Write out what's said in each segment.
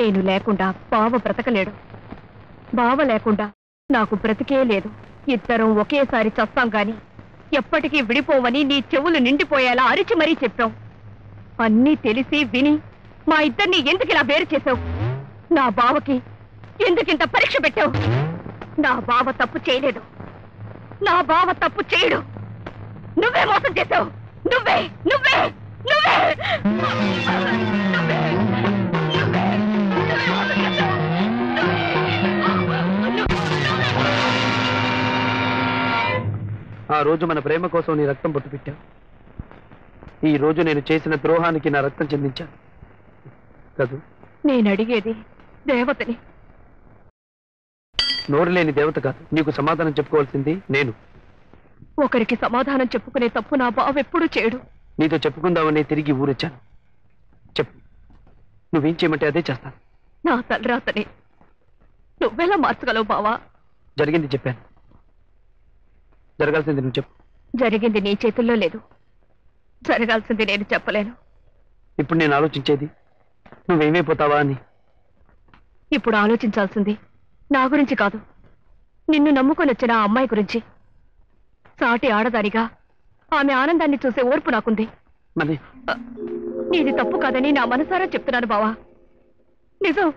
నేను లేకుండా బావ బ్రతకలేడు. బావ లేకుండా నాకు బ్రతికే లేదు. ఇద్దరం ఒకేసారి చస్తాం గాని ఎప్పటికీ విడిపోవని నీ చెవులు నిండిపోయేలా అరిచి మరీ చెప్పావు. అన్నీ తెలిసి విని మా ఇద్దరిని ఎందుకిలా వేరు చేశావు? నా బావకి ఎందుకింత పరీక్ష పెట్టావు? నా బావ తప్పు చేయలేదు. నా బావ తప్పు చేయడు. నువ్వే మోసం చేశావు. నువ్వే నువ్వే నువ్వే ఆ రోజు మన ప్రేమ కోసం నీ రక్తం బొట్టు పెట్టావు. ఈ రోజు నేను చేసిన ద్రోహానికి నా రక్తం చెందించాను కదూ. నేను అడిగేది దేవతని. నోరు లేని దేవత కాదు. నీకు సమాధానం చెప్పుకోవాల్సింది నేను. ఒకరికి సమాధానం చెప్పుకునే తప్పు నా బావ ఎప్పుడూ చేయడు. నీతో చెప్పుకుందామని తిరిగి ఊరొచ్చాను. చెప్పు, నువ్వేం చేయమంటే అదే చేస్తాను. నా తలరాతని నువ్వెలా మార్చగలవు బావా? జరిగింది చెప్పాను. జరగాల్సింది నువ్వు చెప్పు. జరిగింది నీ చేతుల్లో లేదు. జరగాల్సింది నేను చెప్పలేను. ఇప్పుడు నేను ఆలోచించేది నువ్వేమైపోతావా అని. ఇప్పుడు ఆలోచించాల్సింది నా గురించి కాదు, నిన్ను నమ్ముకొని వచ్చిన ఆ అమ్మాయి గురించి. సాటి ఆడదానిగా ఆమె ఆనందాన్ని చూసే ఓర్పు నాకుంది. మరి నీది తప్పు కాదని నా మనసారా చెప్తున్నాను బావా. నిజం.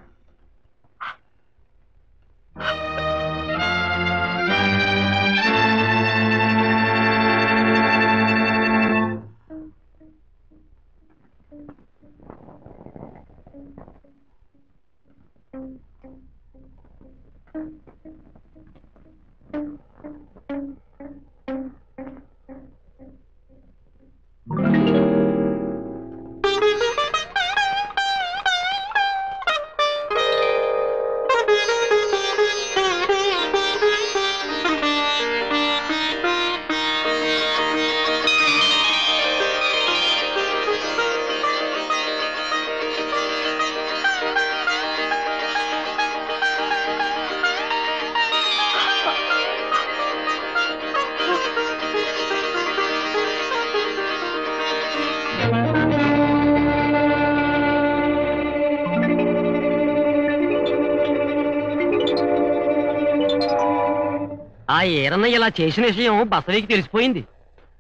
ఆ ఈరన్న ఇలా చేసిన విషయం బసవికి తెలిసిపోయింది.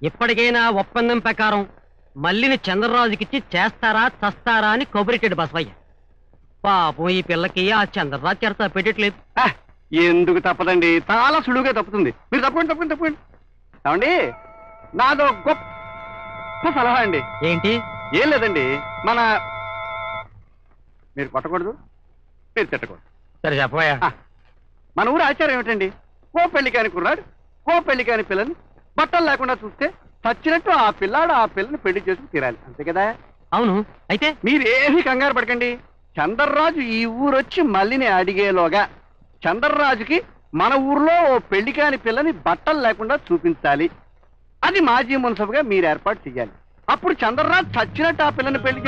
ఇప్పటికైనా ఒప్పందం ప్రకారం మల్లిని చంద్రరాజుకిచ్చి చేస్తారా చస్తారా అని కబురెట్టాడు బసవయ్య. పాపం ఈ పిల్లకి ఆ చంద్రరాజు చేత పెట్టట్లేదు. ఎందుకు తప్పదండి, చాలా సులువుగా తప్పుతుంది. మీరు తప్పండి తప్పండి తప్పండి. ఏమండి, నాదో గొప్ప సలహా అండి. ఏంటి? ఏం లేదండి, మీరు కొట్టకూడదు, మీరు తిట్టకూడదు. సరే చెప్పబోయా. మన ఊరు ఆచారం ఏమిటండి, ఓ పెళ్లి కాని కుర్రాడు ఓ పెళ్లి కాని పిల్లని బట్టలు లేకుండా చూస్తే చచ్చినట్టు ఆ పిల్లాడు ఆ పిల్లని పెళ్లి చేసుకుని తీరాలి, అంతే కదా? అవును. అయితే మీరేమీ కంగారు పడకండి. చంద్రరాజు ఈ ఊరొచ్చి మల్లిని అడిగేలోగా చంద్రరాజుకి మన ఊర్లో ఓ పెళ్లి కాని పిల్లని బట్టలు లేకుండా చూపించాలి. అది మాజీ మున్సబుగా మీరు ఏర్పాటు చెయ్యాలి. అప్పుడు చంద్రరాజు చచ్చినట్టు ఆ పిల్లని పెళ్లి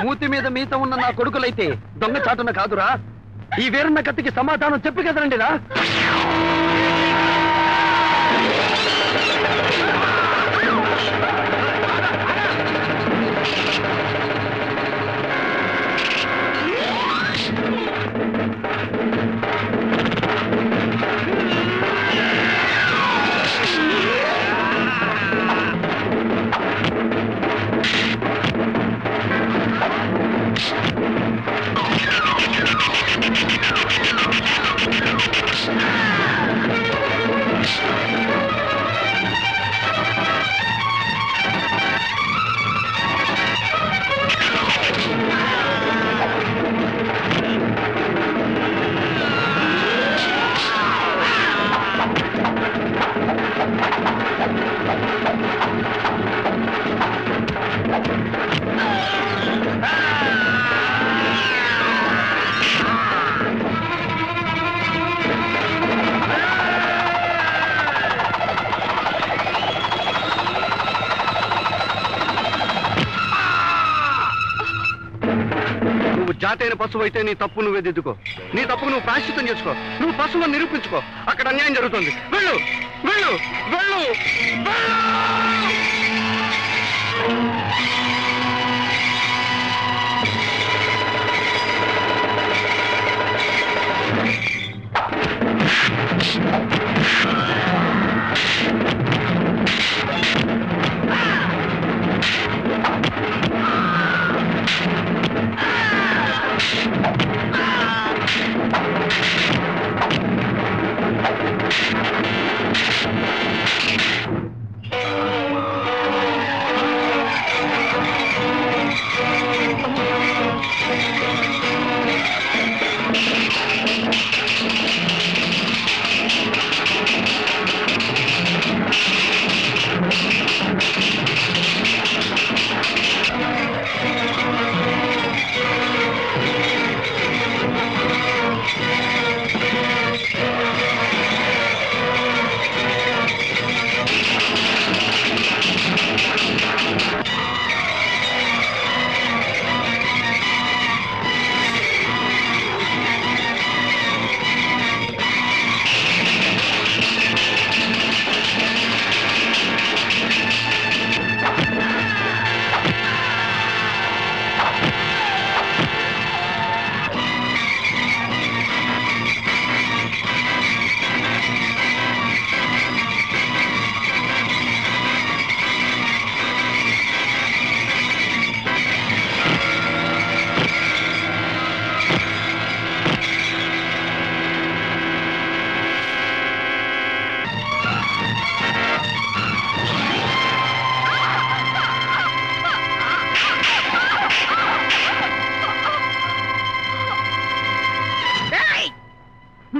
మూతి మీద మీత ఉన్న నా కొడుకులైతే దొంగ చాటున కాదురా, ఈ వీరన్న కత్తికి సమాధానం చెప్పి కదరండిరా. మాతైన పశువు అయితే నీ తప్పు నువ్వే దిద్దుకో. నీ తప్పుకు నువ్వు ప్రాయశ్చిత్తం చేసుకో. నువ్వు పశువుని నిరూపించుకో. అక్కడ అన్యాయం జరుగుతుంది. వెళ్ళు వెళ్ళు వెళ్ళు వెళ్ళు.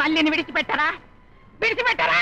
మళ్ళీ విడిచిపెట్టారా? విడిచిపెట్టారా?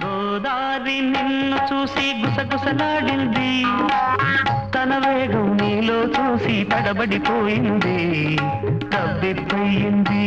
గోదారి నిన్ను చూసి గుసగుసలాడింది, తన వేగం తడబడిపోయింది తబ్బిపోయింది